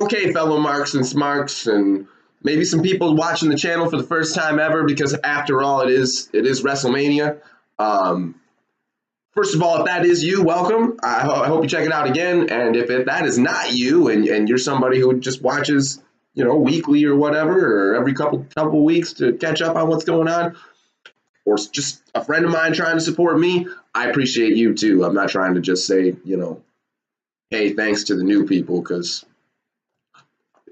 Okay, fellow Marks and Smarks, and maybe some people watching the channel for the first time ever, because after all, it is Wrestlemania. Um, First of all, if that is you, welcome. I hope you check it out again. And if that is not you, and you're somebody who just watches, weekly or whatever, or every couple weeks to catch up on what's going on, or just a friend of mine trying to support me, I appreciate you too. I'm not trying to just say, hey, thanks to the new people, because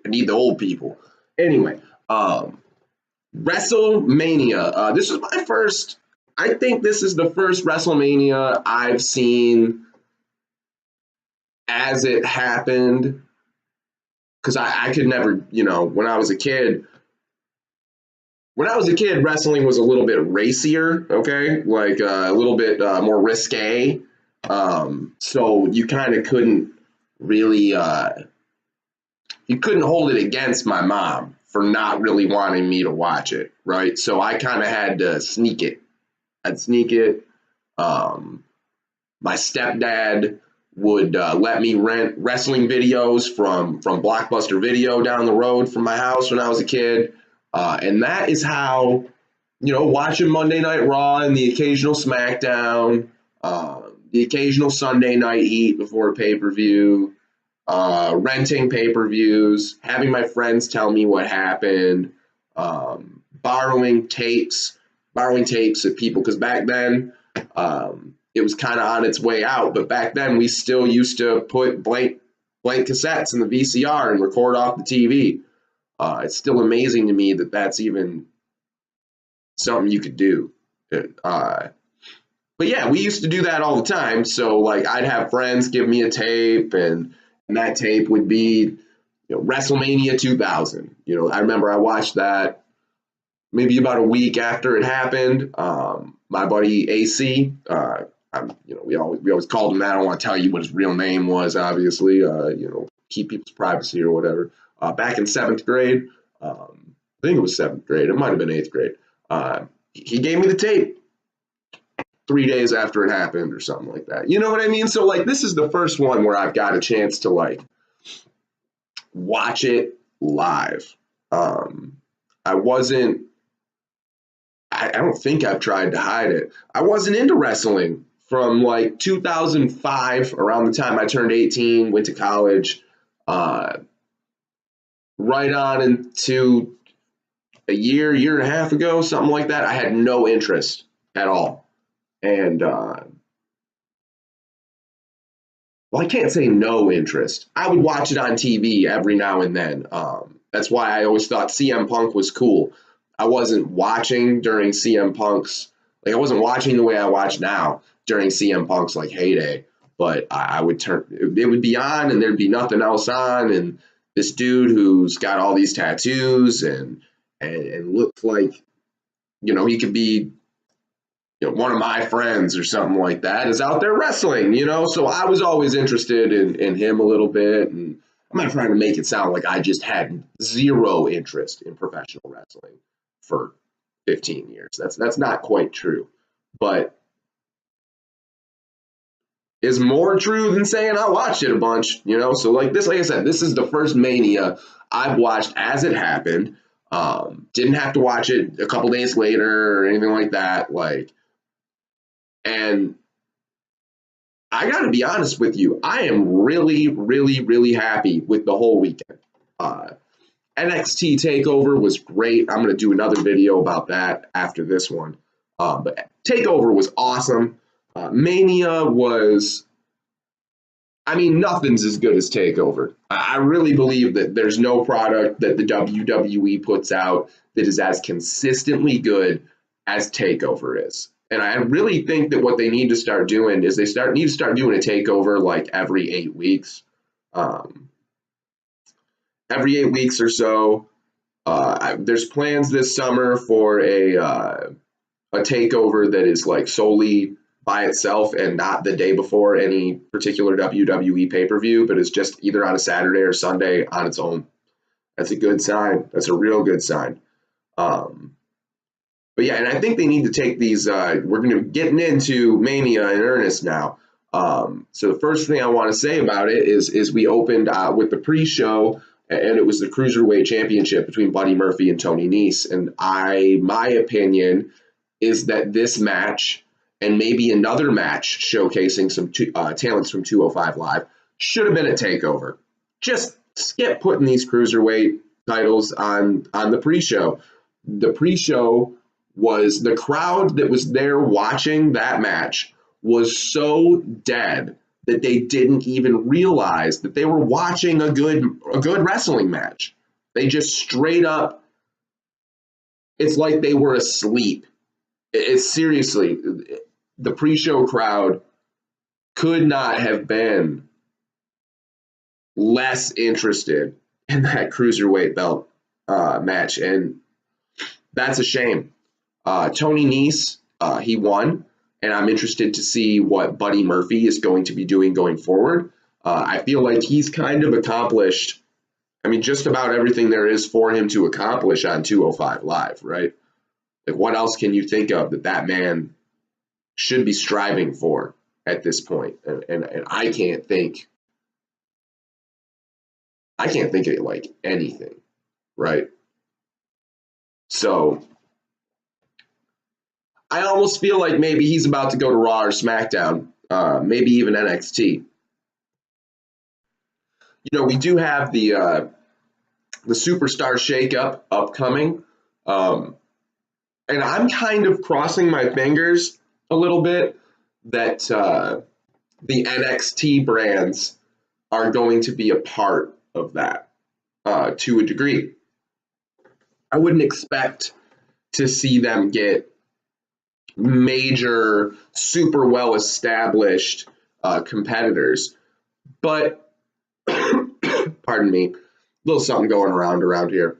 I need the old people. Anyway, WrestleMania. This is my first. I think this is the first WrestleMania I've seen as it happened, because I could never, when I was a kid. When I was a kid, wrestling was a little bit racier, okay, like a little bit more risque. So you kind of couldn't really. You couldn't hold it against my mom for not really wanting me to watch it, right? So I kind of had to sneak it. I'd sneak it. My stepdad would let me rent wrestling videos from Blockbuster Video down the road from my house when I was a kid. And that is how, watching Monday Night Raw and the occasional SmackDown, the occasional Sunday Night Heat before a pay-per-view, renting pay-per-views, having my friends tell me what happened, borrowing tapes of people, because back then it was kind of on its way out, but back then we still used to put blank cassettes in the VCR and record off the TV. It's still amazing to me that that's even something you could do. But yeah, we used to do that all the time. So like I'd have friends give me a tape, and that tape would be WrestleMania 2000. I remember I watched that maybe about a week after it happened. My buddy AC, we always called him that. I don't want to tell you what his real name was, obviously. Keep people's privacy or whatever. Back in seventh grade, I think it was seventh grade. It might have been eighth grade. He gave me the tape 3 days after it happened or something like that. You know what I mean? So like this is the first one where I've got a chance to like watch it live. I don't think I've tried to hide it. I wasn't into wrestling from like 2005, around the time I turned 18, went to college, right on into a year and a half ago, something like that. I had no interest at all. And, well, I can't say no interest. I would watch it on TV every now and then. That's why I always thought CM Punk was cool. I wasn't watching during CM Punk's, like I wasn't watching the way I watch now during CM Punk's like heyday, but I would it would be on and there'd be nothing else on, and this dude who's got all these tattoos and looks like, he could be, one of my friends or something like that is out there wrestling, so I was always interested in him a little bit, and I'm not trying to make it sound like I just had zero interest in professional wrestling for 15 years. That's not quite true, but is more true than saying I watched it a bunch, So like I said, this is the first Mania I've watched as it happened. Didn't have to watch it a couple days later or anything like that. And I got to be honest with you, I am really, really, really happy with the whole weekend. NXT TakeOver was great. I'm going to do another video about that after this one. But TakeOver was awesome. Mania was, nothing's as good as TakeOver. I really believe that there's no product that the WWE puts out that is as consistently good as TakeOver is. And I really think that what they need to start doing is need to start doing a TakeOver like every 8 weeks. Every 8 weeks or so. There's plans this summer for a takeover that is like solely by itself and not the day before any particular WWE pay-per-view, but is just either on a Saturday or Sunday on its own. That's a good sign. That's a real good sign. But yeah, and I think they need to take these. We're going to be getting into Mania in earnest now. So the first thing I want to say about it is we opened with the pre-show and it was the Cruiserweight Championship between Buddy Murphy and Tony Nese. And my opinion is that this match and maybe another match showcasing some talents from 205 Live should have been a takeover. Just skip putting these Cruiserweight titles on the pre-show. The pre-show was, the crowd that was there watching that match was so dead that they didn't even realize that they were watching a good wrestling match. They just straight up, it's like they were asleep. It's seriously, the pre-show crowd could not have been less interested in that Cruiserweight belt match, and that's a shame. Tony Nese, he won, and I'm interested to see what Buddy Murphy is going to be doing going forward. I feel like he's kind of accomplished, I mean, just about everything there is for him to accomplish on 205 Live, right? Like, what else can you think of that man should be striving for at this point? And I can't think of like anything, right? So I almost feel like maybe he's about to go to Raw or SmackDown, maybe even NXT. You know, we do have the Superstar Shakeup upcoming, and I'm kind of crossing my fingers a little bit that the NXT brands are going to be a part of that to a degree. I wouldn't expect to see them get major, super well-established competitors, but pardon me, a little something going around here.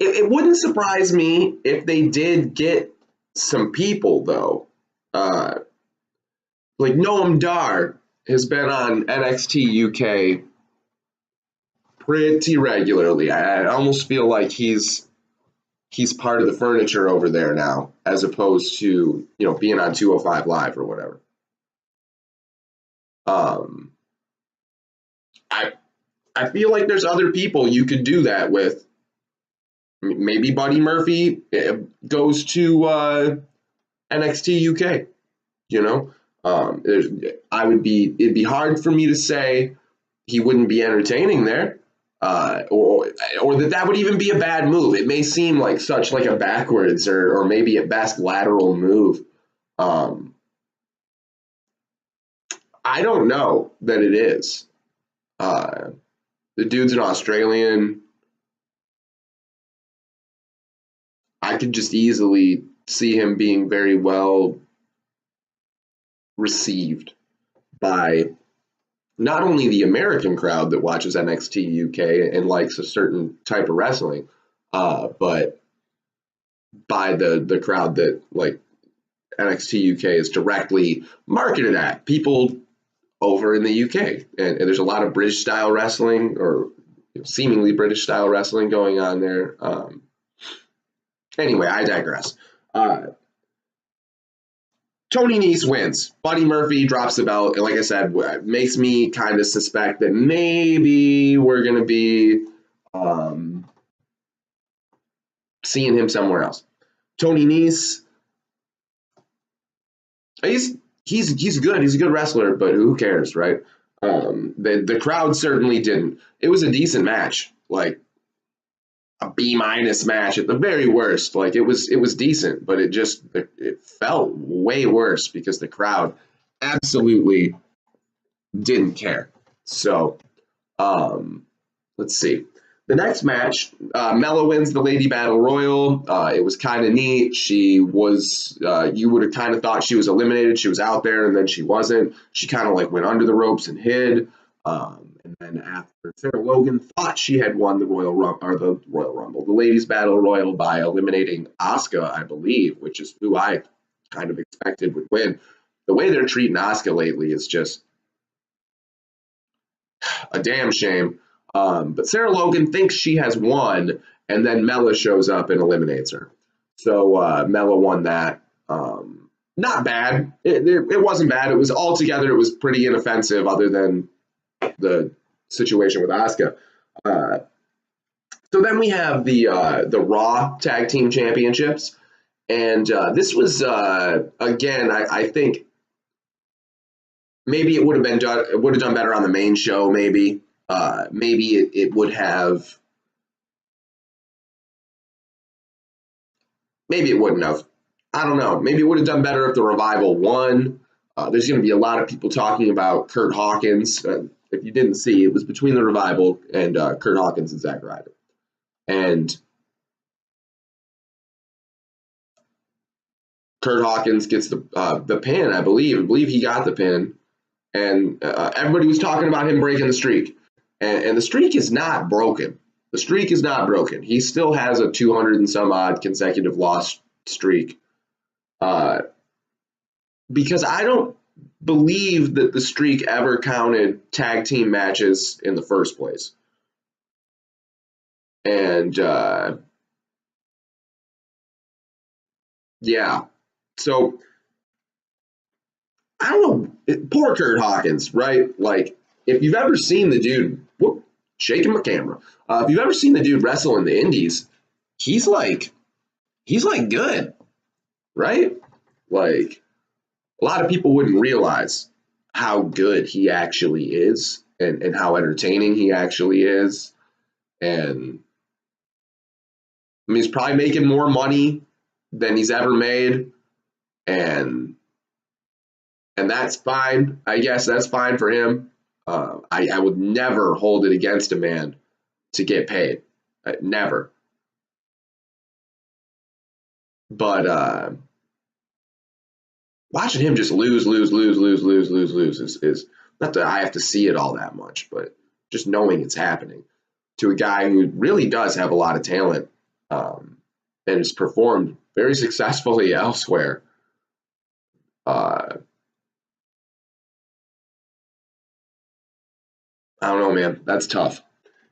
It wouldn't surprise me if they did get some people, though. Like Noam Dar has been on NXT UK pretty regularly. I almost feel like he's part of the furniture over there now, as opposed to, you know, being on 205 Live or whatever. I feel like there's other people you could do that with. Maybe Buddy Murphy goes to NXT UK. You know, it'd be hard for me to say he wouldn't be entertaining there, or that would even be a bad move. It may seem like such like a backwards or maybe at best lateral move. I don't know that it is. The dude's an Australian. I could just easily see him being very well received by not only the American crowd that watches NXT UK and likes a certain type of wrestling, but by the crowd that like NXT UK is directly marketed at, people over in the UK. And there's a lot of British style wrestling, or seemingly British style wrestling going on there. Anyway, I digress. Tony Nese wins. Buddy Murphy drops the belt. And like I said, makes me kind of suspect that maybe we're going to be seeing him somewhere else. Tony Nese, he's good. He's a good wrestler, but who cares, right? The crowd certainly didn't. It was a decent match, like a B- match at the very worst. Like it was decent, but it felt way worse because the crowd absolutely didn't care. So let's see. The next match, Mella wins the Lady Battle Royal. It was kind of neat. She was, you would have kind of thought she was eliminated. She was out there, and then she wasn't. She kind of like went under the ropes and hid. And then after Sarah Logan thought she had won the the Ladies Battle Royal by eliminating Asuka, I believe, which is who I kind of expected would win. The way they're treating Asuka lately is just a damn shame. But Sarah Logan thinks she has won, and then Mella shows up and eliminates her. So Mella won that. Not bad. It wasn't bad. It was pretty inoffensive, other than the situation with Asuka. Uh, so then we have the Raw Tag Team Championships, and this was again, I think maybe it would have done better on the main show. Maybe it would have. Maybe it wouldn't have. I don't know. Maybe it would have done better if the Revival won. There's going to be a lot of people talking about Kurt Hawkins. If you didn't see, it was between the Revival and Kurt Hawkins and Zack Ryder. And Kurt Hawkins gets the pin, I believe. I believe he got the pin. And everybody was talking about him breaking the streak. And the streak is not broken. The streak is not broken. He still has a 200 and some odd consecutive loss streak. Because I don't believe that the streak ever counted tag team matches in the first place. And yeah, so I don't know. Poor Kurt Hawkins, right? Like, if you've ever seen the dude, shaking my camera. If you've ever seen the dude wrestle in the Indies, he's like good, right? Like, a lot of people wouldn't realize how good he actually is and how entertaining he actually is. And I mean, he's probably making more money than he's ever made. And that's fine. I guess that's fine for him. I would never hold it against a man to get paid. Never. But watching him just lose is not that I have to see it all that much, but just knowing it's happening to a guy who really does have a lot of talent and has performed very successfully elsewhere. I don't know, man. That's tough.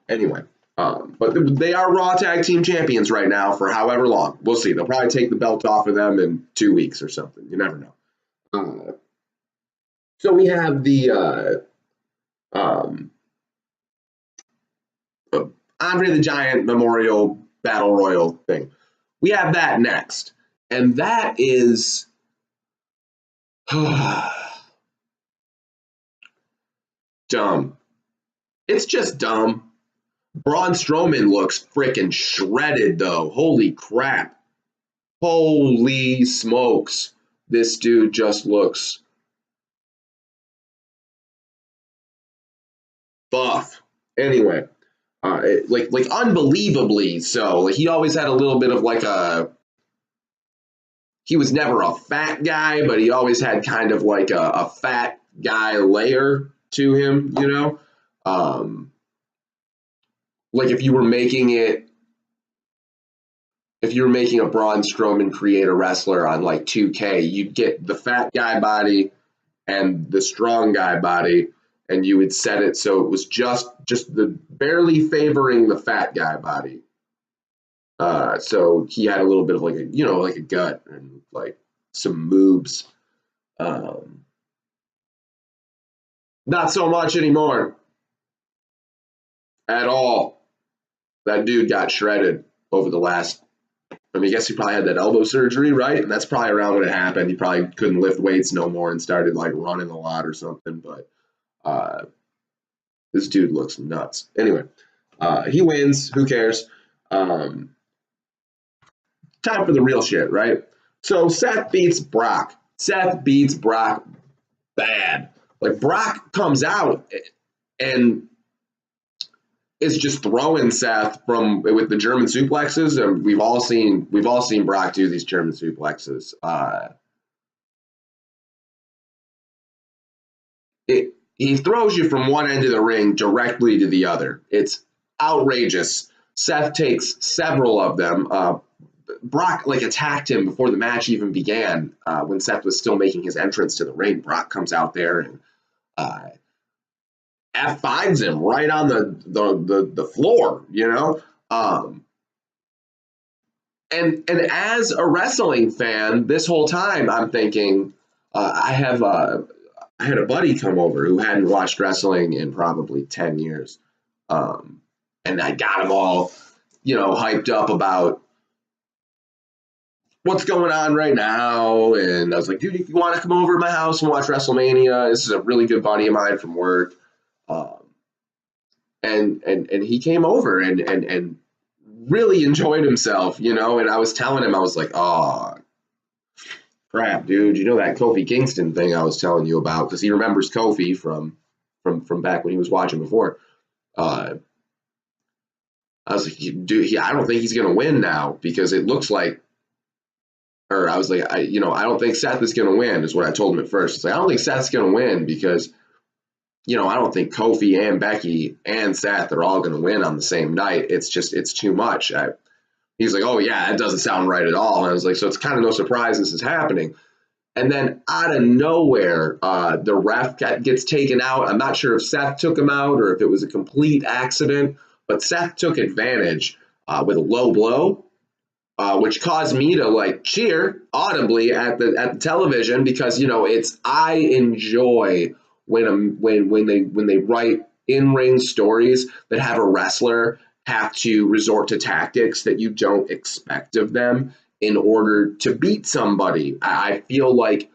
Anyway, but they are Raw Tag Team Champions right now for however long. We'll see. They'll probably take the belt off of them in 2 weeks or something. You never know. So we have the Andre the Giant Memorial Battle Royal thing. We have that next. And that is dumb. It's just dumb. Braun Strowman looks freaking shredded, though. Holy crap. Holy smokes. This dude just looks buff. Anyway, like unbelievably so. Like, he always had a little bit of like he was never a fat guy, but he always had kind of like a fat guy layer to him, you know? Like if you were making a Braun Strowman create a wrestler on like 2K, you'd get the fat guy body and the strong guy body, and you would set it so it was just the barely favoring the fat guy body. So he had a little bit of like a gut and like some moves. Not so much anymore. At all. That dude got shredded over the last. I mean, I guess he probably had that elbow surgery, right? And that's probably around when it happened. He probably couldn't lift weights no more and started like running a lot or something. But this dude looks nuts. Anyway, he wins. Who cares? Time for the real shit, right? So Seth beats Brock. Seth beats Brock bad. Like, Brock comes out and is just throwing Seth with the German suplexes, and we've all seen Brock do these German suplexes. He throws you from one end of the ring directly to the other. It's outrageous. Seth takes several of them. Brock attacked him before the match even began. When Seth was still making his entrance to the ring, Brock comes out there and F5s him right on the floor, you know. And as a wrestling fan, this whole time I'm thinking I have I had a buddy come over who hadn't watched wrestling in probably 10 years. And I got him all, hyped up about what's going on right now. And I was like, dude, if you want to come over to my house and watch WrestleMania, this is a really good buddy of mine from work. And he came over and really enjoyed himself, and I was telling him, I was like, oh, crap, dude, that Kofi Kingston thing I was telling you about, because he remembers Kofi from back when he was watching before. I was like, dude, I don't think he's going to win now, because it looks like, or I was like, I don't think Seth is going to win, is what I told him at first. It's like, I don't think Seth's going to win because, I don't think Kofi and Becky and Seth are all going to win on the same night. It's too much. He's like, oh, yeah, that doesn't sound right at all. And I was like, so it's kind of no surprise this is happening. And then out of nowhere, the ref gets taken out. I'm not sure if Seth took him out or if it was a complete accident, but Seth took advantage with a low blow, which caused me to cheer audibly at the television, because I enjoy when they write in-ring stories that have a wrestler have to resort to tactics that you don't expect of them in order to beat somebody. I feel like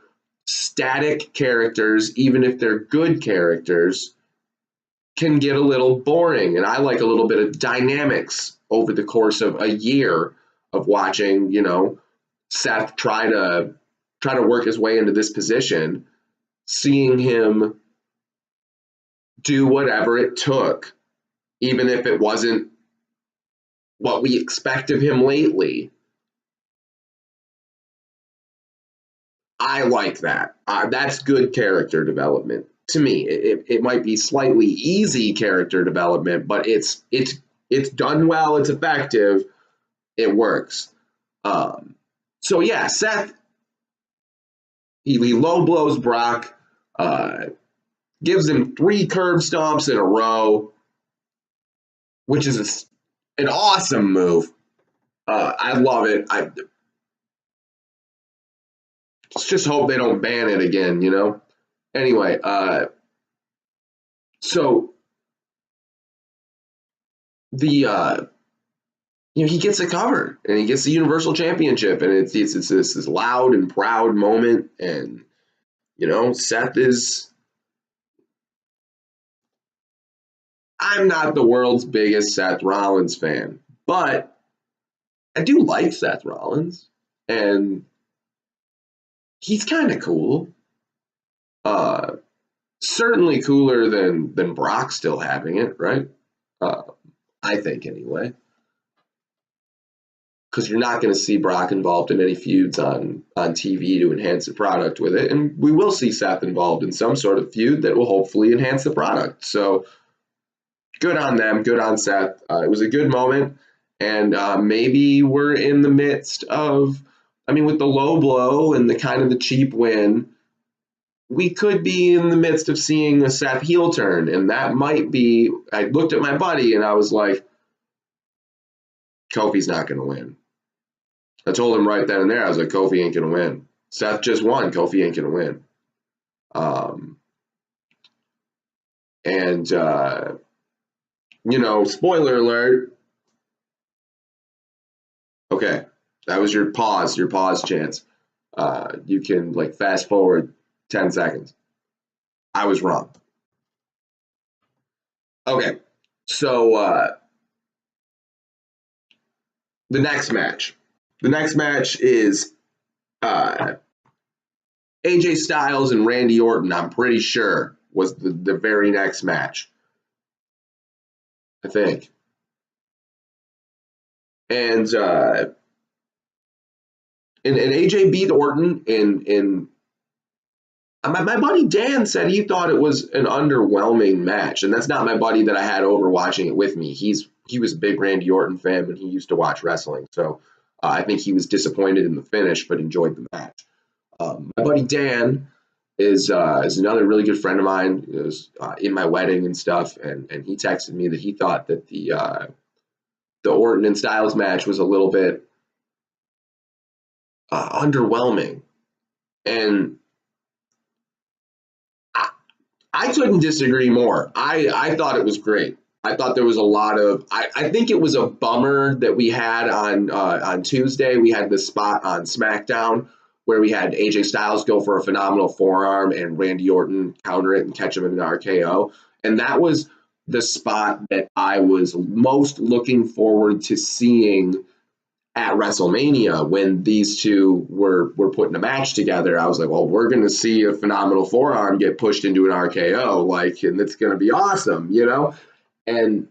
static characters, even if they're good characters, can get a little boring, and I like a little bit of dynamics over the course of a year of watching, Seth try to work his way into this position, seeing him do whatever it took, even if it wasn't what we expect of him lately. I like that. That's good character development to me. It might be slightly easy character development, but it's done well. It's effective. It works. So yeah, Seth, he low blows Brock, gives him 3 curb stomps in a row, which is an awesome move. I love it. I just hope they don't ban it again, Anyway, so the he gets a cover and he gets the Universal Championship, and it's this loud and proud moment, and Seth is. I'm not the world's biggest Seth Rollins fan, but I do like Seth Rollins, and he's kind of cool. Certainly cooler than Brock still having it, right? I think anyway, because you're not going to see Brock involved in any feuds on TV to enhance the product with it, and we will see Seth involved in some sort of feud that will hopefully enhance the product. So good on them, good on Seth. It was a good moment, and maybe we're in the midst of, with the low blow and the kind of the cheap win, we could be in the midst of seeing a Seth heel turn, and that might be. I looked at my buddy and I was like, Kofi's not going to win. I told him right then and there, I was like, Kofi ain't going to win. Seth just won. Kofi ain't going to win. And spoiler alert. Okay, that was your pause chance. You can fast forward 10 seconds. I was wrong. Okay, so the next match. The next match is AJ Styles and Randy Orton, I'm pretty sure, was the very next match. I think. And AJ beat Orton in my buddy Dan said he thought it was an underwhelming match, and that's not my buddy that I had over watching it with me. He was a big Randy Orton fan when he used to watch wrestling, so I think he was disappointed in the finish, but enjoyed the match. My buddy Dan is another really good friend of mine. He was in my wedding and stuff, and he texted me that he thought that the Orton and Styles match was a little bit underwhelming, and I couldn't disagree more. I thought it was great. I thought there was a lot of. I think it was a bummer that we had on Tuesday. We had this spot on SmackDown where we had AJ Styles go for a phenomenal forearm and Randy Orton counter it and catch him in an RKO. And that was the spot that I was most looking forward to seeing at WrestleMania when these two were putting a match together. I was like, well, we're going to see a phenomenal forearm get pushed into an RKO, like, and it's going to be awesome, you know? And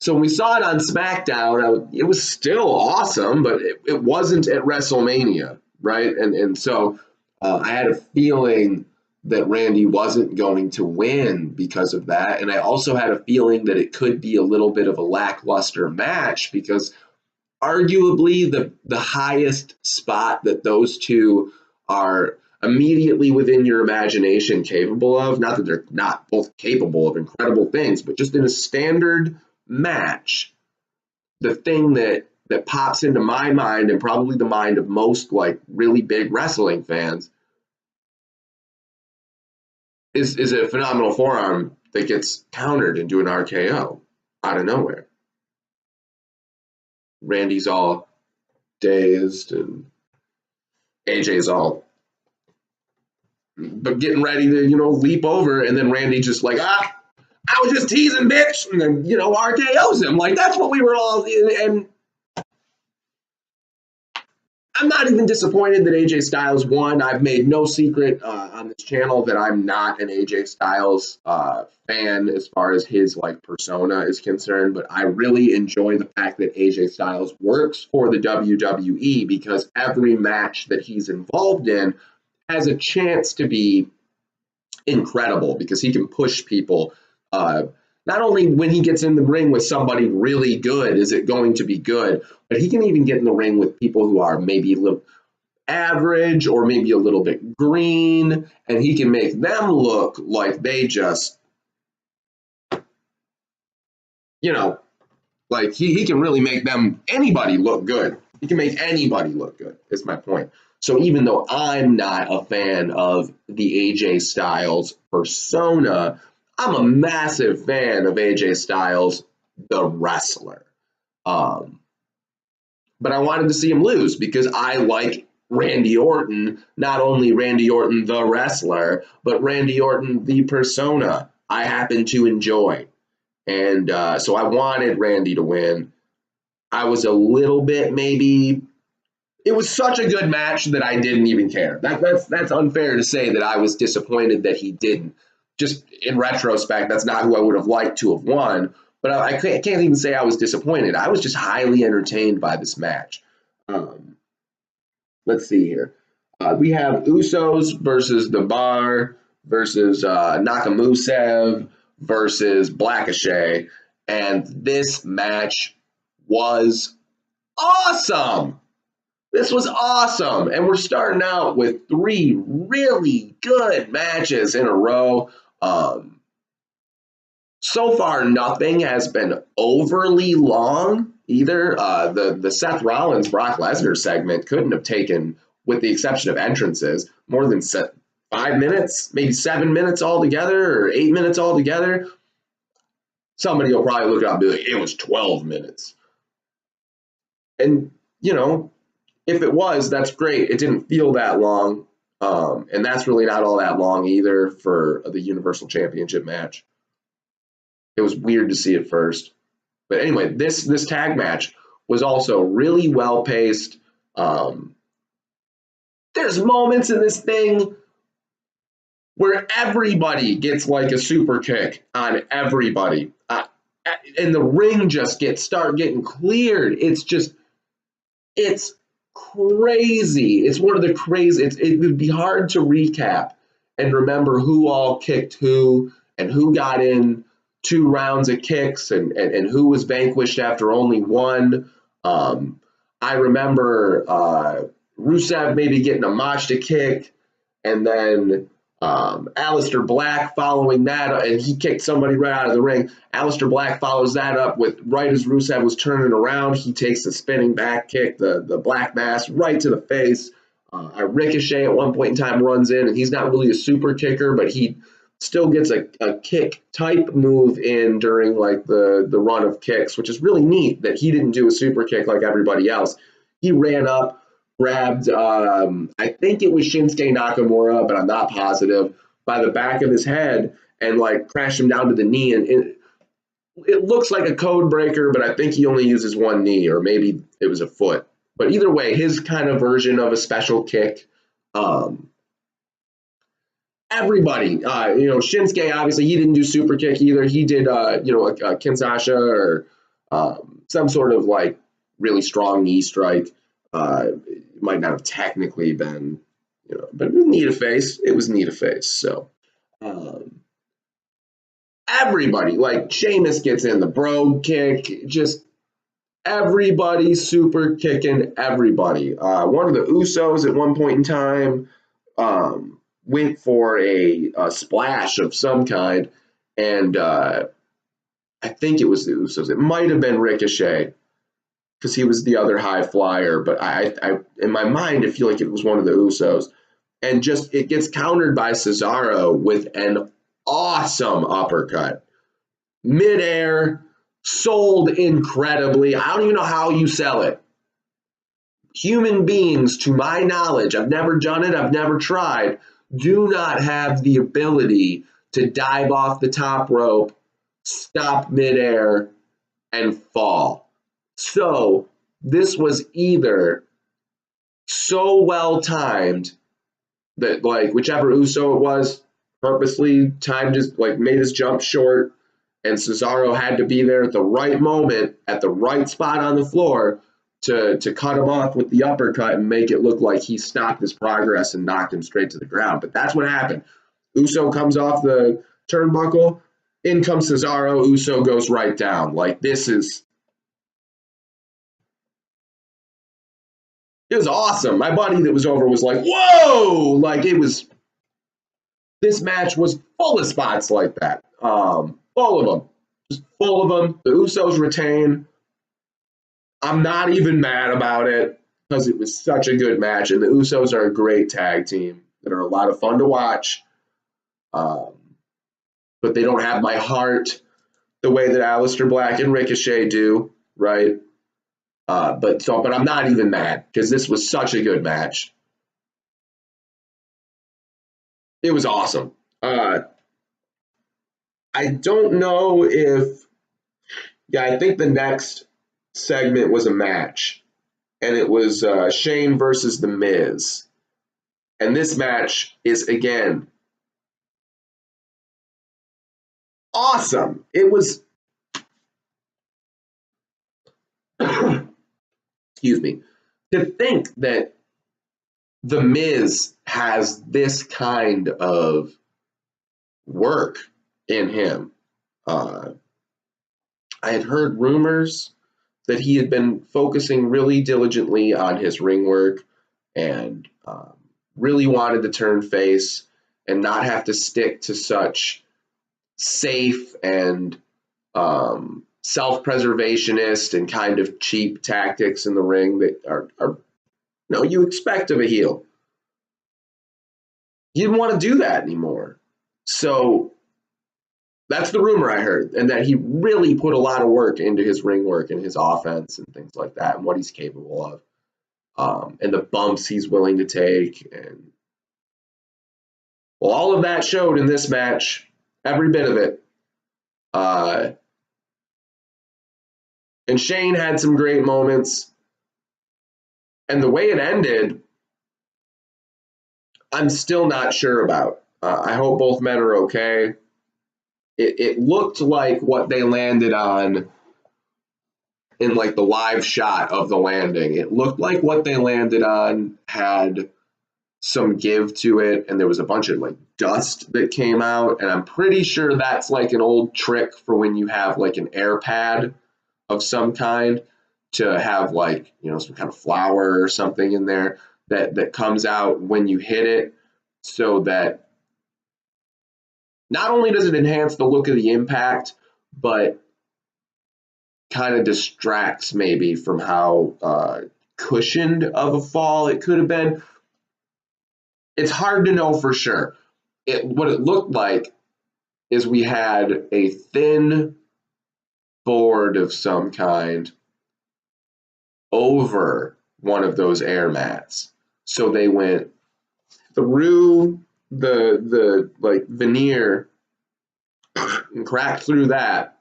so when we saw it on SmackDown, it was still awesome, but it wasn't at WrestleMania, right? And so I had a feeling that Randy wasn't going to win because of that. And I also had a feeling that it could be a little bit of a lackluster match because arguably the highest spot that those two are immediately within your imagination capable of, not that they're not both capable of incredible things, but just in a standard match, the thing that pops into my mind and probably the mind of most like really big wrestling fans is a phenomenal forearm that gets countered into an RKO out of nowhere. Randy's all dazed and AJ's all but getting ready to, leap over, and then Randy just like, I was just teasing, bitch, and then, RKO's him. Like, that's what we were all, and I'm not even disappointed that AJ Styles won. I've made no secret on this channel that I'm not an AJ Styles fan as far as his like persona is concerned, but I really enjoy the fact that AJ Styles works for the WWE because every match that he's involved in has a chance to be incredible because he can push people. Not only when he gets in the ring with somebody really good is it going to be good, but he can even get in the ring with people who are maybe a little average or maybe a little bit green, and he can make them look like they just, like he can really make anybody look good. He can make anybody look good, is my point. So even though I'm not a fan of the AJ Styles persona, I'm a massive fan of AJ Styles, the wrestler. But I wanted to see him lose because I like Randy Orton, not only Randy Orton, the wrestler, but Randy Orton, the persona I happen to enjoy. And so I wanted Randy to win. I was a little bit maybe... It was such a good match that I didn't even care. That's unfair to say that I was disappointed that he didn't. Just in retrospect, that's not who I would have liked to have won. But I can't even say I was disappointed. I was just highly entertained by this match. Let's see here. We have Usos versus The Bar versus Nakamusev versus Blackachet. And this match was awesome. This was awesome. And we're starting out with 3 really good matches in a row. So far, nothing has been overly long either. The Seth Rollins Brock Lesnar segment couldn't have taken, with the exception of entrances, more than 5 minutes, maybe 7 minutes altogether or 8 minutes altogether. Somebody will probably look it up and be like, it was 12 minutes. And, if it was, that's great. It didn't feel that long. And that's really not all that long either for the Universal Championship match. It was weird to see at first. But anyway, this tag match was also really well paced. There's moments in this thing where everybody gets like a super kick on everybody. And the ring just start getting cleared. It's crazy. It's one of the craziest. It would be hard to recap and remember who all kicked who and who got in 2 rounds of kicks and who was vanquished after only 1. I remember Rusev maybe getting a Machta kick, and then Aleister Black following that, and he kicked somebody right out of the ring. Aleister Black follows that up with, right as Rusev was turning around, he takes the spinning back kick, the Black Mass, right to the face. Ricochet at one point in time runs in, and he's not really a super kicker, but he still gets a kick type move in during like the run of kicks, which is really neat that he didn't do a super kick like everybody else. He ran up, grabbed, I think it was Shinsuke Nakamura, but I'm not positive, by the back of his head and like crashed him down to the knee. And it looks like a code breaker, but I think he only uses one knee, or maybe it was a foot. But either way, his kind of version of a special kick. Everybody, Shinsuke, obviously, he didn't do super kick either. He did, a Kinshasa or some sort of like really strong knee strike. It might not have technically been, but it was knee to face. It was knee to face. So everybody, like Sheamus gets in the brogue kick, just everybody super kicking everybody. One of the Usos at one point in time went for a splash of some kind, and I think it was the Usos. It might have been Ricochet because he was the other high flyer, but I in my mind, I feel like it was one of the Usos. And just it gets countered by Cesaro with an awesome uppercut. Midair, sold incredibly. I don't even know how you sell it. Human beings, to my knowledge, I've never done it, I've never tried, do not have the ability to dive off the top rope, stop midair, and fall. So this was either so well timed that like whichever Uso it was purposely timed his like made his jump short, and Cesaro had to be there at the right moment at the right spot on the floor to cut him off with the uppercut and make it look like he stopped his progress and knocked him straight to the ground. But that's what happened. Uso comes off the turnbuckle, in comes Cesaro, Uso goes right down. Like it was awesome. My buddy that was over was like, whoa! Like this match was full of spots like that. Full of them. Just full of them. The Usos retain. I'm not even mad about it because it was such a good match. And the Usos are a great tag team that are a lot of fun to watch. But they don't have my heart the way that Aleister Black and Ricochet do, right? But I'm not even mad because this was such a good match. It was awesome. I don't know if, I think the next segment was a match, and it was Shane versus The Miz. And this match is, again, awesome. It was, excuse me, to think that The Miz has this kind of work in him. I had heard rumors that he had been focusing really diligently on his ring work and really wanted to turn face and not have to stick to such safe and self-preservationist and kind of cheap tactics in the ring that are you expect of a heel. He didn't want to do that anymore. So that's the rumor I heard, and that he really put a lot of work into his ring work and his offense and things like that and what he's capable of, and the bumps he's willing to take. And well, all of that showed in this match, every bit of it. And Shane had some great moments. And the way it ended, I'm still not sure about. I hope both men are okay. It looked like what they landed on in like the live shot of the landing. It looked like what they landed on had some give to it, and there was a bunch of like dust that came out, and I'm pretty sure that's like an old trick for when you have like an air pad of some kind to have like, some kind of flour or something in there that comes out when you hit it, so that not only does it enhance the look of the impact, but kind of distracts maybe from how cushioned of a fall it could have been. It's hard to know for sure. What it looked like is we had a thin board of some kind over one of those air mats. So they went through the like veneer and cracked through that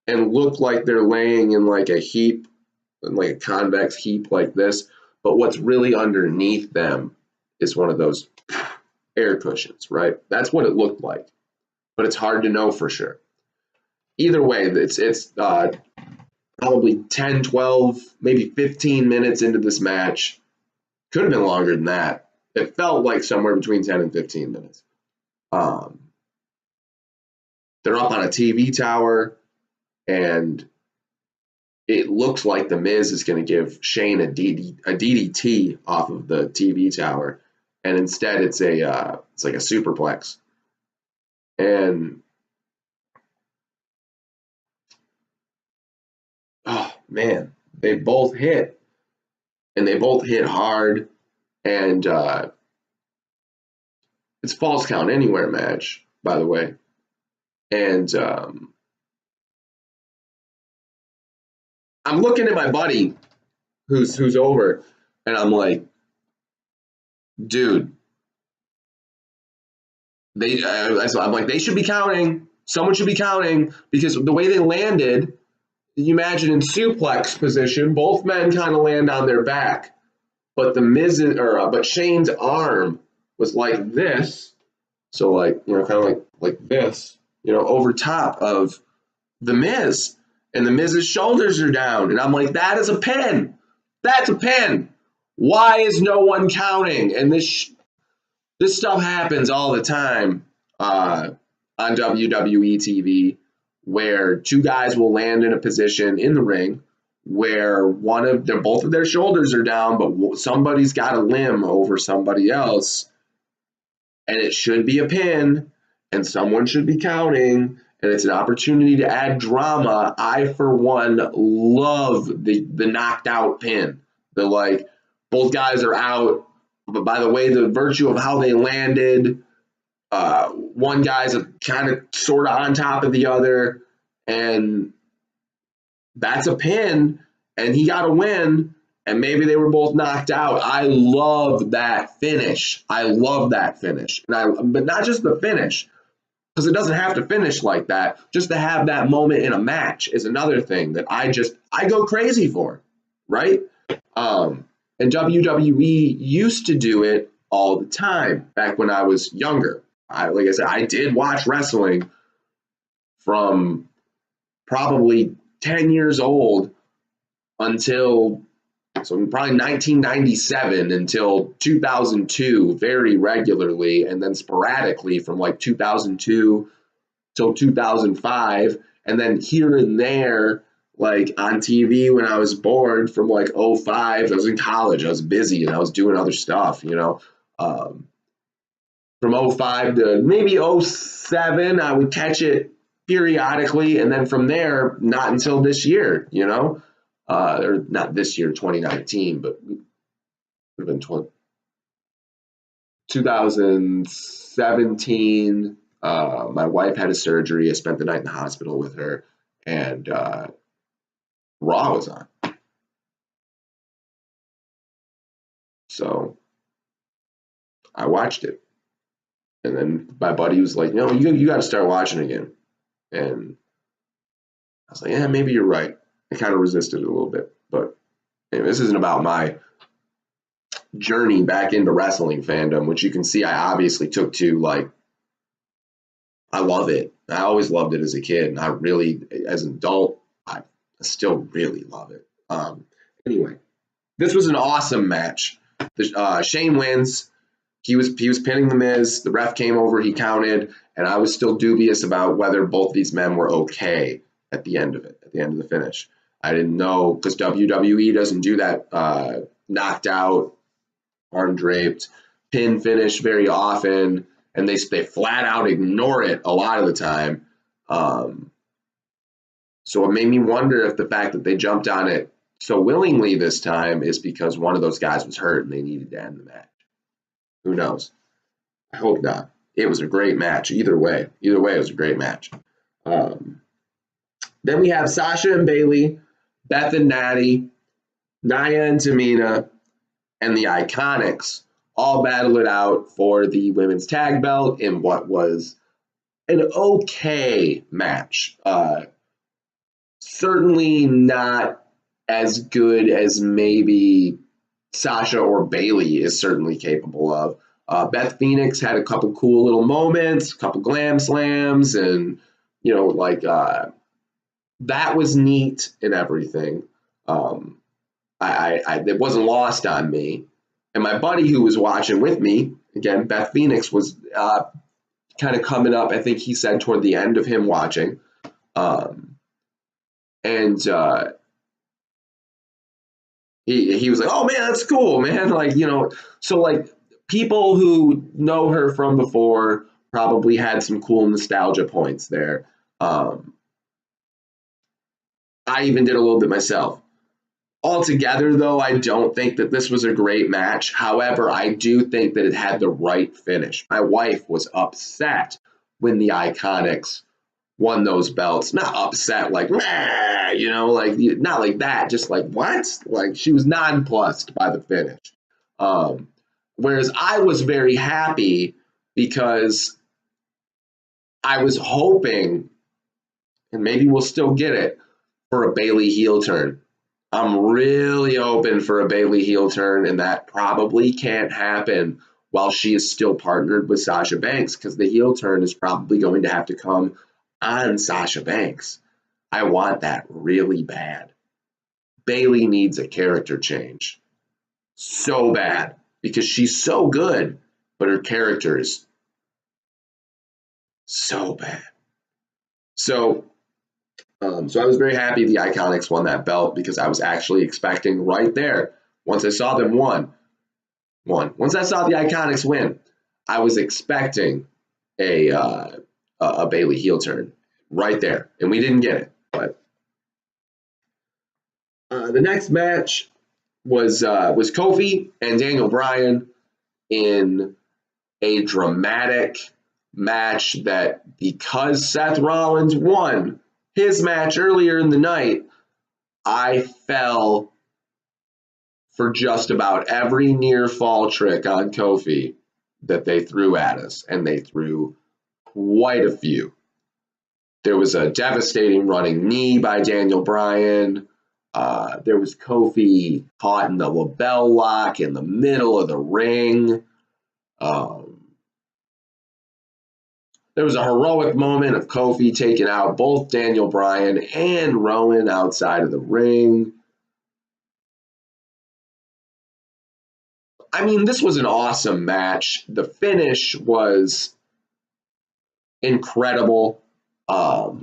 and looked like they're laying in like a heap, like a convex heap like this. But what's really underneath them is one of those air cushions, right? That's what it looked like, but it's hard to know for sure. Either way, it's probably 10, 12, maybe 15 minutes into this match. Could have been longer than that. It felt like somewhere between 10 and 15 minutes. They're up on a TV tower, and it looks like The Miz is going to give Shane a DDT off of the TV tower, and instead it's like a superplex. And oh man, they both hit, and they both hit hard, and it's false count anywhere match, by the way. And I'm looking at my buddy who's over, and I'm like, dude, I'm like, they should be counting. Someone should be counting, because the way they landed, you imagine in suplex position, both men kind of land on their back, but but Shane's arm was like this, so like, kind of like this, over top of The Miz, and The Miz's shoulders are down, and I'm like, that is a pin. That's a pin. Why is no one counting? And this stuff happens all the time on WWE TV, where two guys will land in a position in the ring where both of their shoulders are down, but somebody's got a limb over somebody else, and it should be a pin, and someone should be counting, and it's an opportunity to add drama. I, for one, love the knocked out pin. The both guys are out, but by the way, the virtue of how they landed, one guy's kind of sort of on top of the other, and that's a pin, and he got a win, and maybe they were both knocked out. I love that finish. But not just the finish, because it doesn't have to finish like that. Just to have that moment in a match is another thing that I go crazy for, right? And WWE used to do it all the time back when I was younger. Like I said, I did watch wrestling from probably 10 years old until probably 1997 until 2002, very regularly, and then sporadically from like 2002 till 2005, and then here and there, like on TV when I was bored from like 05. I was in college, I was busy, and I was doing other stuff, from 05 to maybe 07, I would catch it periodically, and then from there, not until this year, or not this year, 2019, but it would have been 2017. My wife had a surgery. I spent the night in the hospital with her, and Raw was on. So I watched it. And then my buddy was like, you got to start watching again. And I was like, yeah, maybe you're right. I kind of resisted it a little bit. But anyway, this isn't about my journey back into wrestling fandom, which you can see I obviously took to, like, I love it. I always loved it as a kid. And I really, as an adult, I still really love it. Anyway, this was an awesome match. Shane wins. He was pinning The Miz. The ref came over, he counted, and I was still dubious about whether both these men were okay at the end of it, at the end of the finish. I didn't know, because WWE doesn't do that knocked out, arm draped, pin finish very often, and they flat out ignore it a lot of the time. So it made me wonder if the fact that they jumped on it so willingly this time is because one of those guys was hurt and they needed to end the match. Who knows? I hope not. it was a great match. Either way, it was a great match. Then we have Sasha and Bayley, Beth and Natty, Nia and Tamina, and the Iconics all battle it out for the women's tag belt in what was an okay match. Certainly not as good as maybe Sasha or Bayley is certainly capable of. Beth Phoenix had a couple cool little moments, a couple glam slams, and that was neat and everything. It wasn't lost on me. And my buddy who was watching with me, again, Beth Phoenix was kind of coming up. I think he said toward the end of him watching, and he was like, "Oh man, that's cool, man!" So like people who know her from before probably had some cool nostalgia points there. I even did a little bit myself. Altogether, though, I don't think that this was a great match. However, I do think that it had the right finish. My wife was upset when the Iconics won those belts. Not upset like, not like that. Just like, what? Like, she was nonplussed by the finish. Whereas I was very happy because I was hoping, and maybe we'll still get it, for a Bayley heel turn. I'm really hoping for a Bayley heel turn, and that probably can't happen while she is still partnered with Sasha Banks, because the heel turn is probably going to have to come on Sasha Banks. I want that really bad. Bayley needs a character change so bad because she's so good, but her character is so bad. So I was very happy the Iconics won that belt because I was actually expecting right there, once I saw them once I saw the Iconics win, I was expecting a Bayley heel turn right there, and we didn't get it. But the next match was Kofi and Daniel Bryan in a dramatic match that, because Seth Rollins won his match earlier in the night, I fell for just about every near fall trick on Kofi that they threw at us, and they threw quite a few. There was a devastating running knee by Daniel Bryan. There was Kofi caught in the label lock in the middle of the ring. There was a heroic moment of Kofi taking out both Daniel Bryan and Rowan outside of the ring. I mean, this was an awesome match. The finish was incredible. A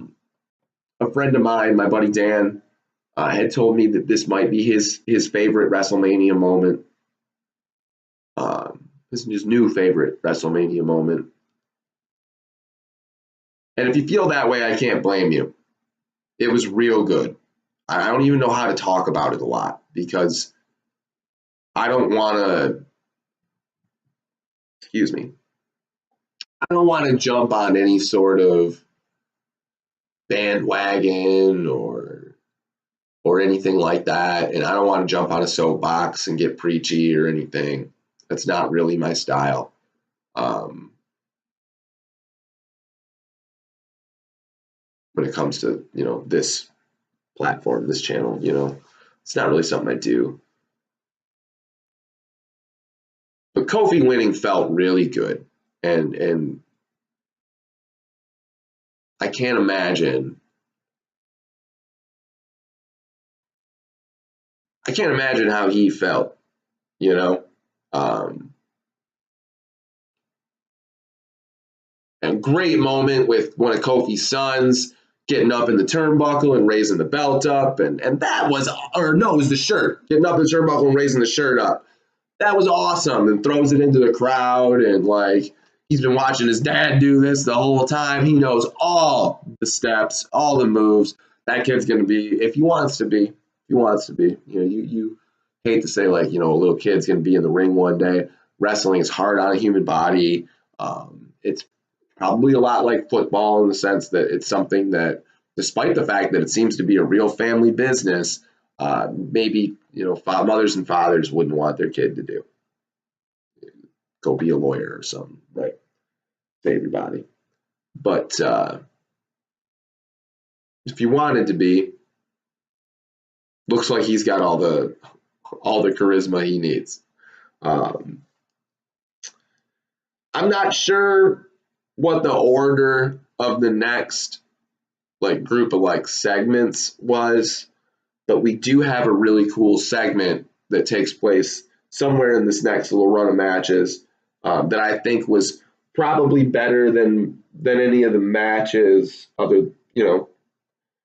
friend of mine, my buddy Dan, had told me that this might be his favorite WrestleMania moment. His new favorite WrestleMania moment. And if you feel that way, I can't blame you. It was real good. I don't even know how to talk about it a lot because I don't want to, I don't want to jump on any sort of bandwagon or anything like that. And I don't want to jump on a soapbox and get preachy or anything. That's not really my style. When it comes to, this platform, this channel, it's not really something I do. But Kofi winning felt really good. And I can't imagine how he felt, and great moment with one of Kofi's sons getting up in the turnbuckle and raising the belt up. And that was, it was the shirt, getting up in the turnbuckle and raising the shirt up. That was awesome, and throws it into the crowd. And like, he's been watching his dad do this the whole time. He knows all the steps, all the moves. That kid's going to be, if he wants to be, you hate to say, like, a little kid's going to be in the ring one day. Wrestling is hard on a human body. It's probably a lot like football in the sense that it's something that, despite the fact that it seems to be a real family business, maybe mothers and fathers wouldn't want their kid to do. Go be a lawyer or something, right? To everybody. But if you wanted to be, looks like he's got all the charisma he needs. I'm not sure what the order of the next group of segments was, but we do have a really cool segment that takes place somewhere in this next little run of matches that I think was probably better than any of the matches, probably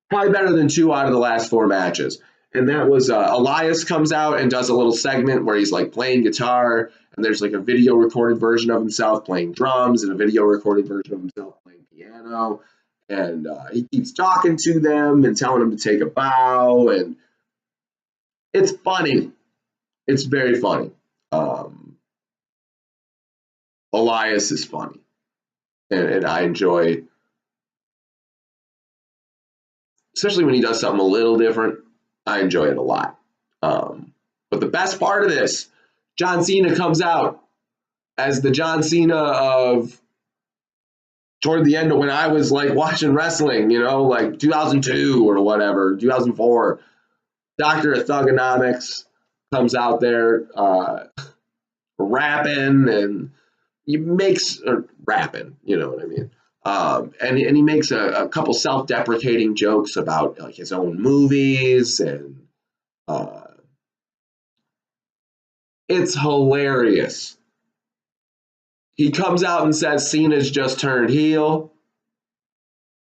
better than 2 out of the last 4 matches. And that was Elias comes out and does a little segment where he's playing guitar, and there's a video recorded version of himself playing drums and a video recorded version of himself playing piano. And he keeps talking to them and telling them to take a bow, and it's funny. It's very funny. Elias is funny, and I enjoy, especially when he does something a little different. I enjoy it a lot. But the best part of this, John Cena comes out as the John Cena of toward the end of when I was watching wrestling, 2002 or whatever, 2004. Doctor of Thugonomics comes out there rapping, and he makes rapping, you know what I mean? And he makes a couple self-deprecating jokes about his own movies, and it's hilarious. He comes out and says Cena's just turned heel,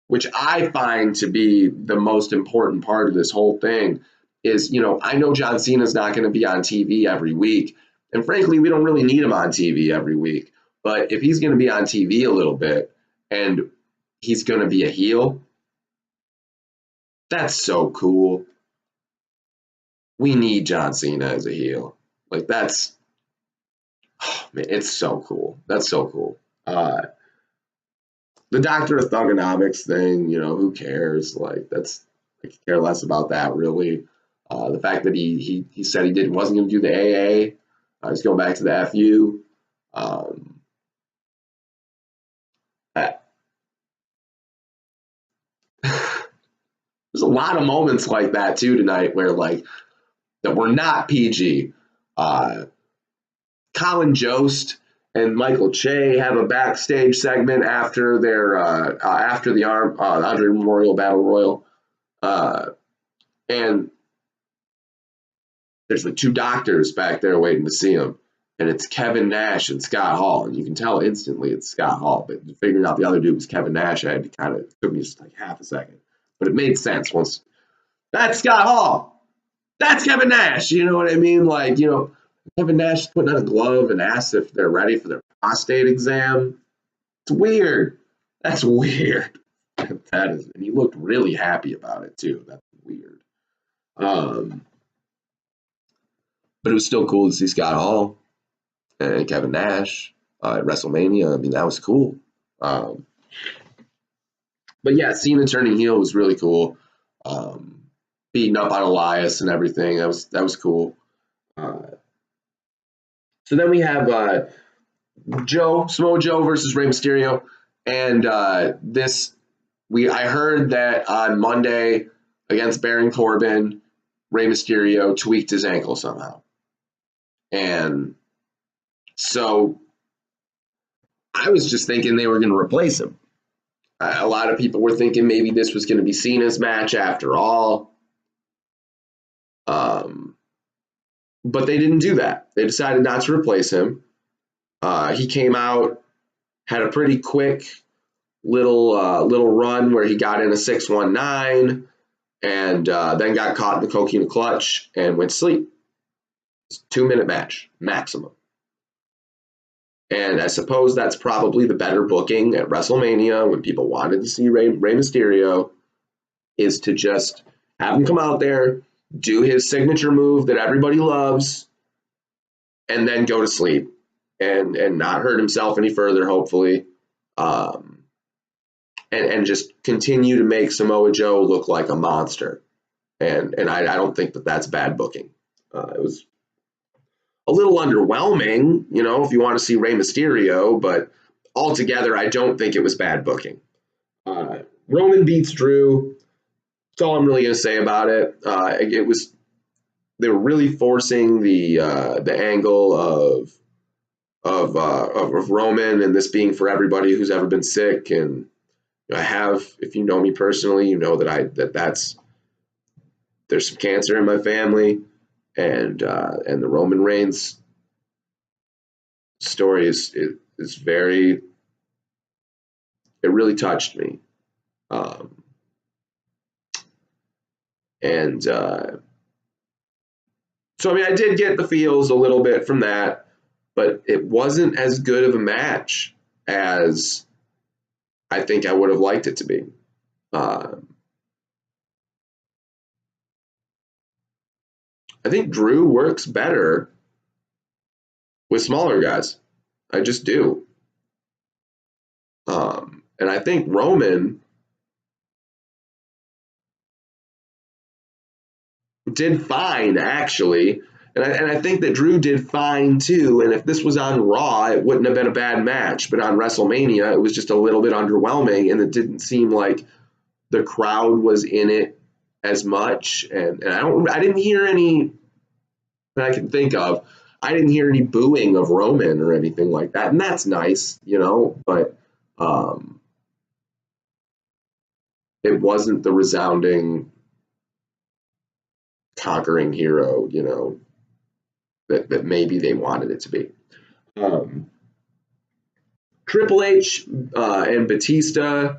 which I find to be the most important part of this whole thing. Is, I know John Cena's not going to be on TV every week, and frankly, we don't really need him on TV every week. But if he's going to be on TV a little bit and he's going to be a heel, that's so cool. We need John Cena as a heel. That's, oh man, it's so cool. That's so cool. The Doctor of Thugonomics thing, who cares? I could care less about that, really. The fact that he said he wasn't going to do the AA. He's going back to the FU. There's a lot of moments like that too tonight where that were not PG. Colin Jost and Michael Che have a backstage segment after their after the Andre Memorial Battle Royal, and there's 2 doctors back there waiting to see him, and it's Kevin Nash and Scott Hall, and you can tell instantly it's Scott Hall. But figuring out the other dude was Kevin Nash, I had to took me just half a second, but it made sense once. That's Scott Hall. That's Kevin Nash. You know what I mean? Kevin Nash putting on a glove and asks if they're ready for their prostate exam. It's weird. That's weird. That is, and he looked really happy about it too. That's weird. But it was still cool to see Scott Hall and Kevin Nash at WrestleMania. I mean, that was cool. But yeah, Cena turning heel was really cool. Beating up on Elias and everything. That was cool. So then we have Samoa Joe versus Rey Mysterio, and I heard that on Monday against Baron Corbin, Rey Mysterio tweaked his ankle somehow, and so I was just thinking they were going to replace him. A lot of people were thinking maybe this was going to be Cena's match after all. But they didn't do that. They decided not to replace him. He came out, had a pretty quick little run where he got in a 619, and then got caught in the coquina clutch and went to sleep. It's a 2-minute match maximum. And I suppose that's probably the better booking at WrestleMania when people wanted to see Rey Mysterio, is to just have him come out there, do his signature move that everybody loves, and then go to sleep and not hurt himself any further, hopefully, and just continue to make Samoa Joe look like a monster. And I don't think that that's bad booking. It was a little underwhelming, if you want to see Rey Mysterio, but altogether, I don't think it was bad booking. Roman beats Drew. That's all I'm really going to say about it. They were really forcing the angle of Roman and this being for everybody who's ever been sick. And if you know me personally, you know that there's some cancer in my family, and the Roman Reigns story is very, it really touched me. So, I mean, I did get the feels a little bit from that, but it wasn't as good of a match as I think I would have liked it to be. I think Drew works better with smaller guys. I just do. And I think Roman did fine, actually. And I think that Drew did fine, too. And if this was on Raw, it wouldn't have been a bad match. But on WrestleMania, it was just a little bit underwhelming, and it didn't seem like the crowd was in it as much. And I didn't hear any that I can think of. I didn't hear any booing of Roman or anything like that. And that's nice, but it wasn't the resounding conquering hero, that maybe they wanted it to be. Triple H and Batista.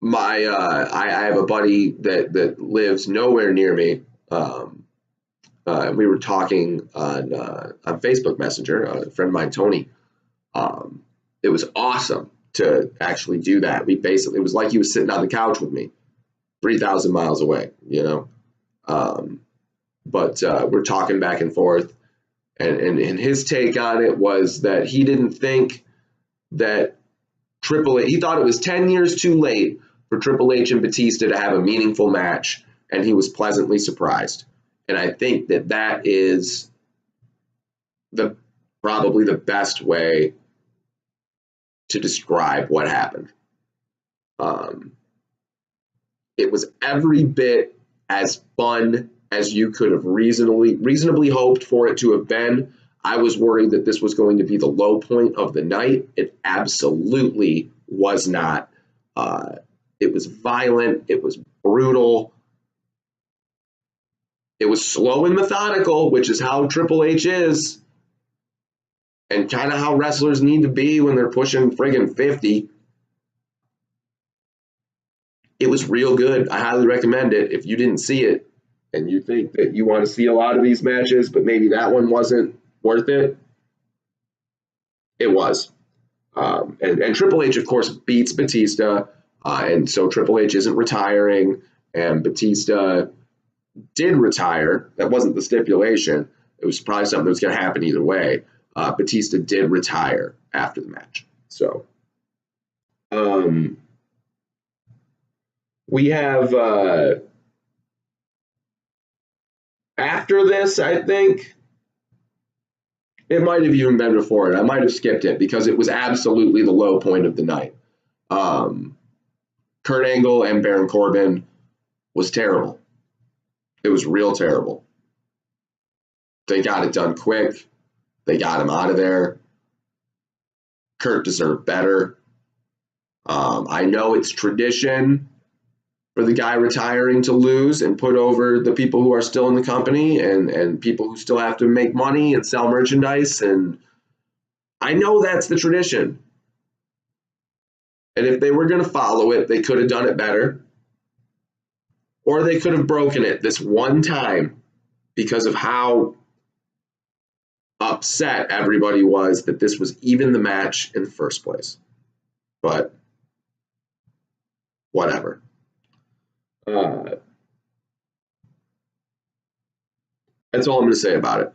I have a buddy that lives nowhere near me. We were talking on Facebook Messenger. A friend of mine, Tony. It was awesome to actually do that. It was like he was sitting on the couch with me, 3,000 miles away. But we're talking back and forth, and his take on it was that he didn't think that Triple H. He thought it was 10 years too late for Triple H and Batista to have a meaningful match, and he was pleasantly surprised. And I think that is probably the best way to describe what happened. It was every bit as fun as you could have reasonably hoped for it to have been. I was worried that this was going to be the low point of the night. It absolutely was not. It was violent. It was brutal. It was slow and methodical, which is how Triple H is, and kind of how wrestlers need to be when they're pushing friggin' 50. It was real good. I highly recommend it. If you didn't see it and you think that you want to see a lot of these matches, but maybe that one wasn't worth it, it was. And Triple H, of course, beats Batista, and so Triple H isn't retiring, and Batista did retire. That wasn't the stipulation. It was probably something that was going to happen either way. Batista did retire after the match. So we have after this, I think it might have even been before it. I might have skipped it because it was absolutely the low point of the night. Kurt Angle and Baron Corbin was terrible. It was real terrible. They got it done quick. They got him out of there. Kurt deserved better. I know it's tradition for the guy retiring to lose and put over the people who are still in the company and people who still have to make money and sell merchandise. And I know that's the tradition. And if they were going to follow it, they could have done it better. Or they could have broken it this one time because of how upset everybody was that this was even the match in the first place. But whatever. That's all I'm going to say about it.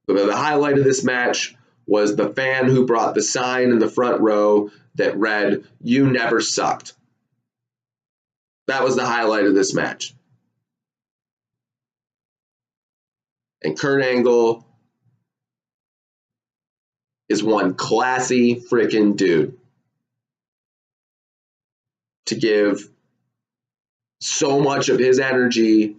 The highlight of this match was the fan who brought the sign in the front row that read, "You never sucked." That was the highlight of this match. And Kurt Angle is one classy freaking dude to give so much of his energy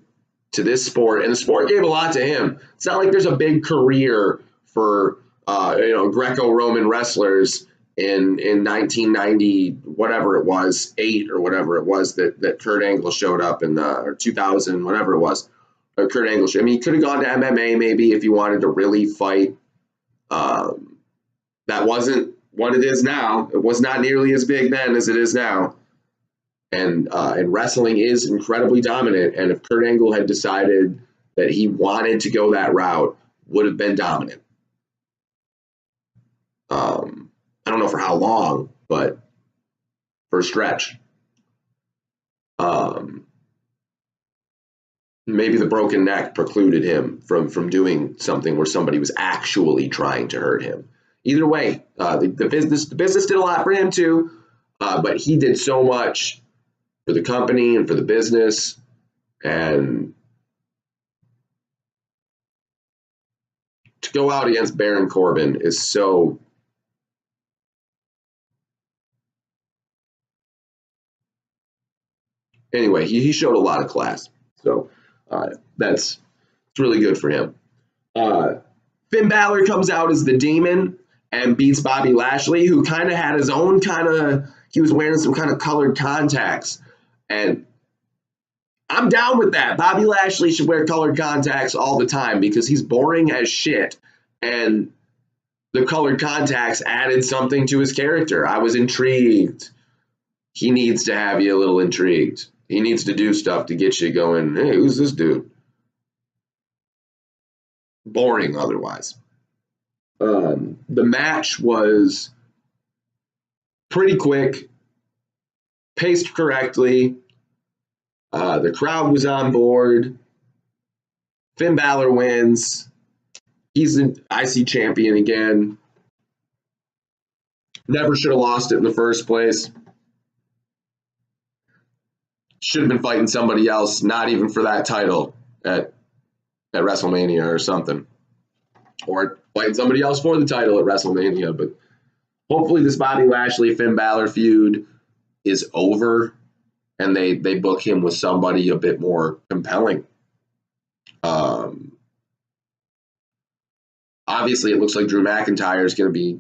to this sport, and the sport gave a lot to him. It's not like there's a big career for Greco-Roman wrestlers in 1990, whatever it was, 8 or whatever it was that Kurt Angle showed up in, or 2000, whatever it was. Kurt Angle. I mean, he could have gone to MMA maybe if he wanted to really fight. That wasn't what it is now. It was not nearly as big then as it is now. And wrestling is incredibly dominant. And if Kurt Angle had decided that he wanted to go that route, would have been dominant. I don't know for how long, but for a stretch. Maybe the broken neck precluded him from doing something where somebody was actually trying to hurt him. Either way, the business did a lot for him too, but he did so much for the company and for the business, and to go out against Baron Corbin is so. Anyway, he showed a lot of class, so it's really good for him. Finn Balor comes out as the Demon and beats Bobby Lashley, who kind of had his own he was wearing some kind of colored contacts. And I'm down with that. Bobby Lashley should wear colored contacts all the time because he's boring as shit. And the colored contacts added something to his character. I was intrigued. He needs to have you a little intrigued. He needs to do stuff to get you going, hey, who's this dude? Boring otherwise. The match was pretty quick, paced correctly. The crowd was on board. Finn Balor wins. He's an IC champion again. Never should have lost it in the first place. Should have been fighting somebody else, not even for that title at WrestleMania or something. Or fighting somebody else for the title at WrestleMania. But hopefully this Bobby Lashley-Finn Balor feud is over and they book him with somebody a bit more compelling. Obviously, it looks like Drew McIntyre is going to be,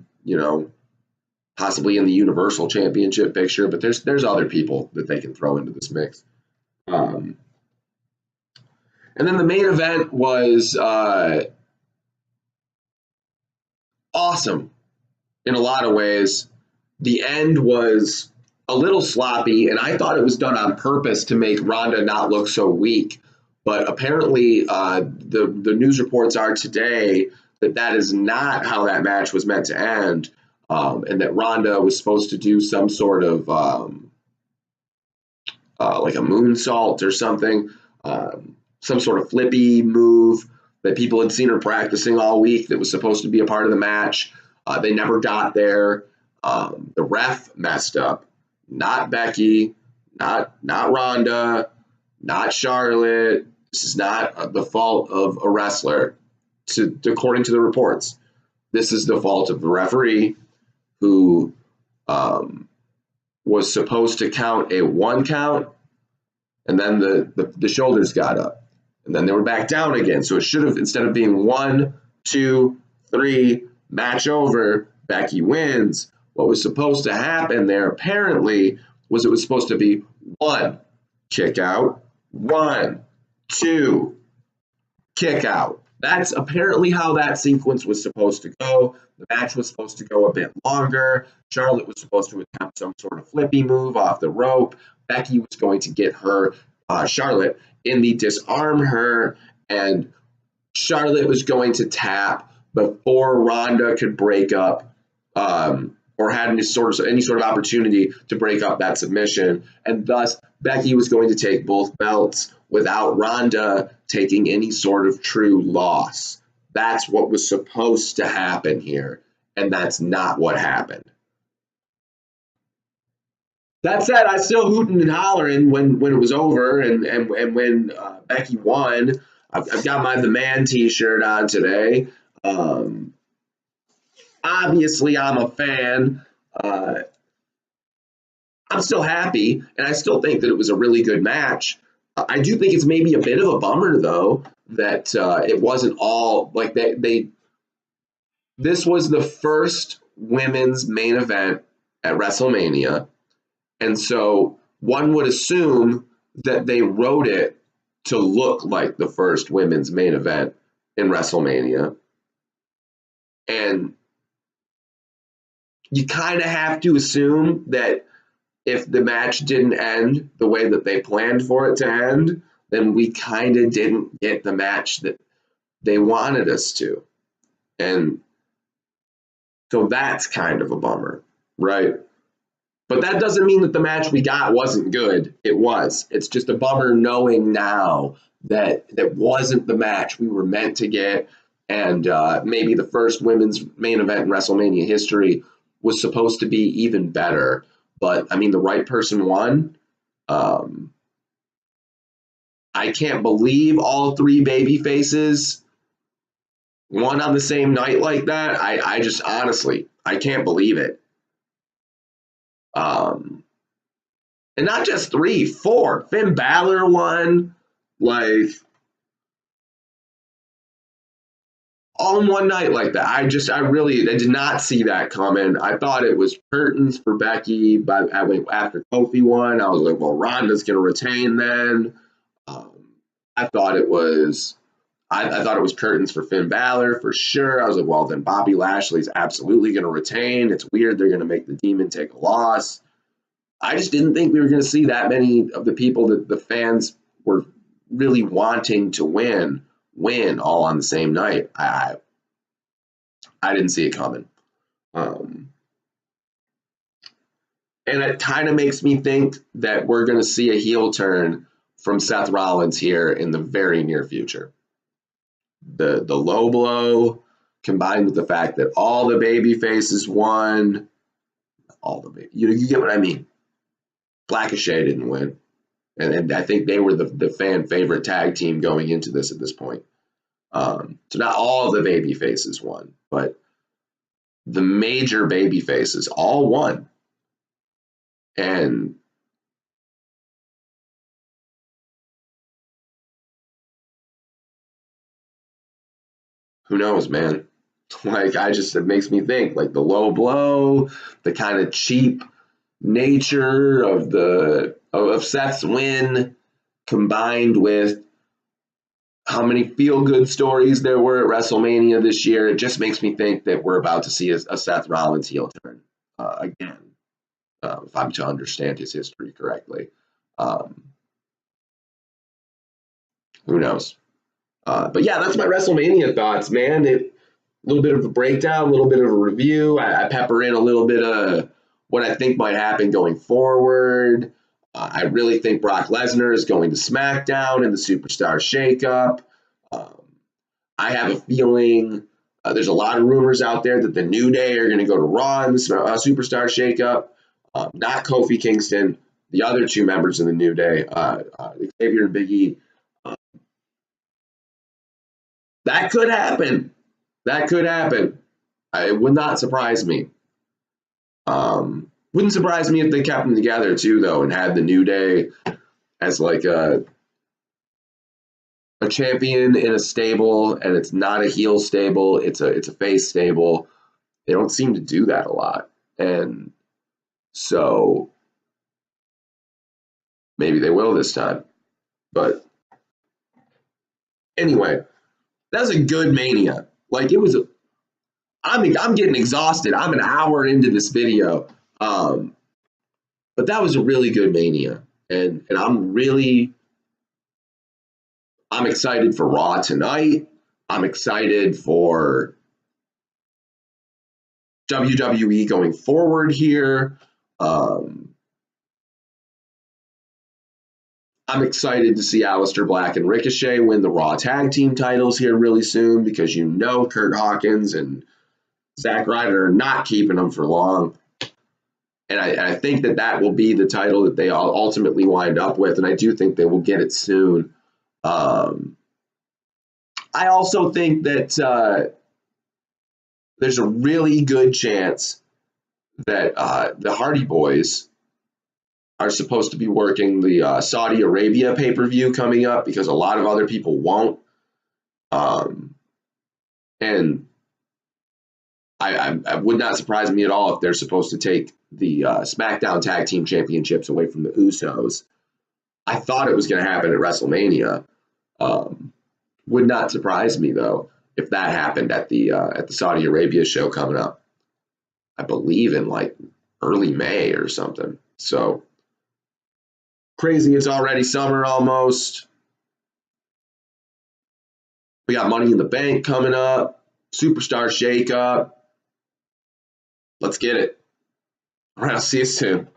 possibly in the Universal Championship picture, but there's other people that they can throw into this mix. And then the main event was awesome in a lot of ways. The end was a little sloppy, and I thought it was done on purpose to make Ronda not look so weak. But apparently, the news reports are today that is not how that match was meant to end. And that Ronda was supposed to do some sort of like a moonsault or something, some sort of flippy move that people had seen her practicing all week that was supposed to be a part of the match. They never got there. The ref messed up. Not Becky, not Ronda, not Charlotte. This is not the fault of a wrestler, according to the reports. This is the fault of the referee, who was supposed to count a 1 count, and then the shoulders got up, and then they were back down again. So it should have, instead of being 1, 2, 3, match over, Becky wins. What was supposed to happen there apparently was it was supposed to be 1, kick out, 1, 2, kick out. That's apparently how that sequence was supposed to go. The match was supposed to go a bit longer. Charlotte was supposed to attempt some sort of flippy move off the rope. Becky was going to get her, Charlotte, in the disarm her, and Charlotte was going to tap before Ronda could break up or had any sort of opportunity to break up that submission. And thus, Becky was going to take both belts without Ronda taking any sort of true loss. That's what was supposed to happen here. and that's not what happened. That said, I still hooting and hollering when it was over, and when Becky won. I've got my The Man T-shirt on today. Obviously, I'm a fan. I'm still happy, and I still think that it was a really good match. I do think it's maybe a bit of a bummer, though, that it wasn't all like they. This was the first women's main event at WrestleMania, and so one would assume that they wrote it to look like the first women's main event in WrestleMania, and you kind of have to assume that if the match didn't end the way that they planned for it to end, then we kind of didn't get the match that they wanted us to. And so that's kind of a bummer, right? But that doesn't mean that the match we got wasn't good. It was. It's just a bummer knowing now that that wasn't the match we were meant to get. And maybe the first women's main event in WrestleMania history was supposed to be even better. But, I mean, the right person won. I can't believe all three baby faces won on the same night like that. I just, honestly, I can't believe it. And not just 3, 4. Finn Balor won. Like, all in one night like that. I did not see that coming. I thought it was curtains for Becky, but after Kofi won, I was like, well, Ronda's going to retain then. I thought it was curtains for Finn Balor for sure. I was like, well, then Bobby Lashley's absolutely going to retain. It's weird they're going to make the Demon take a loss. I just didn't think we were going to see that many of the people that the fans were really wanting to win all on the same night. I didn't see it coming. And it kind of makes me think that we're going to see a heel turn from Seth Rollins here in the very near future. The low blow combined with the fact that all the baby faces won, you get what I mean. Blackachet didn't win. And I think they were the fan favorite tag team going into this at this point. So not all the baby faces won, but the major baby faces all won. And who knows, man? Like, it makes me think, like, the low blow, the kind of cheap nature of Seth's win, combined with how many feel-good stories there were at WrestleMania this year, it just makes me think that we're about to see a Seth Rollins heel turn again, if I'm to understand his history correctly. Who knows? But yeah, that's my WrestleMania thoughts, man. A little bit of a breakdown, a little bit of a review. I pepper in a little bit of what I think might happen going forward. I really think Brock Lesnar is going to SmackDown in the Superstar Shakeup. I have a feeling there's a lot of rumors out there that the New Day are going to go to Raw in the Superstar Shakeup. Not Kofi Kingston, the other two members of the New Day, Xavier and Big E. That could happen. That could happen. It would not surprise me. Wouldn't surprise me if they kept them together too, though, and had the New Day as like a champion in a stable, and it's not a heel stable. It's a face stable. They don't seem to do that a lot, and so maybe they will this time. But anyway, that was a good Mania. Like, it was. I'm getting exhausted. I'm an hour into this video. But that was a really good Mania. And I'm excited for Raw tonight. I'm excited for WWE going forward here. I'm excited to see Aleister Black and Ricochet win the Raw Tag Team titles here really soon, because Kurt Hawkins and Zack Ryder are not keeping him for long. And I think that will be the title that they ultimately wind up with, and I do think they will get it soon. I also think that there's a really good chance that the Hardy Boys are supposed to be working the Saudi Arabia pay-per-view coming up because a lot of other people won't. And I would not surprise me at all if they're supposed to take the SmackDown Tag Team Championships away from the Usos. I thought it was going to happen at WrestleMania. Would not surprise me though if that happened at the Saudi Arabia show coming up. I believe in like early May or something. So crazy! It's already summer almost. We got Money in the Bank coming up. Superstar Shakeup. Let's get it. All right, I'll see you soon.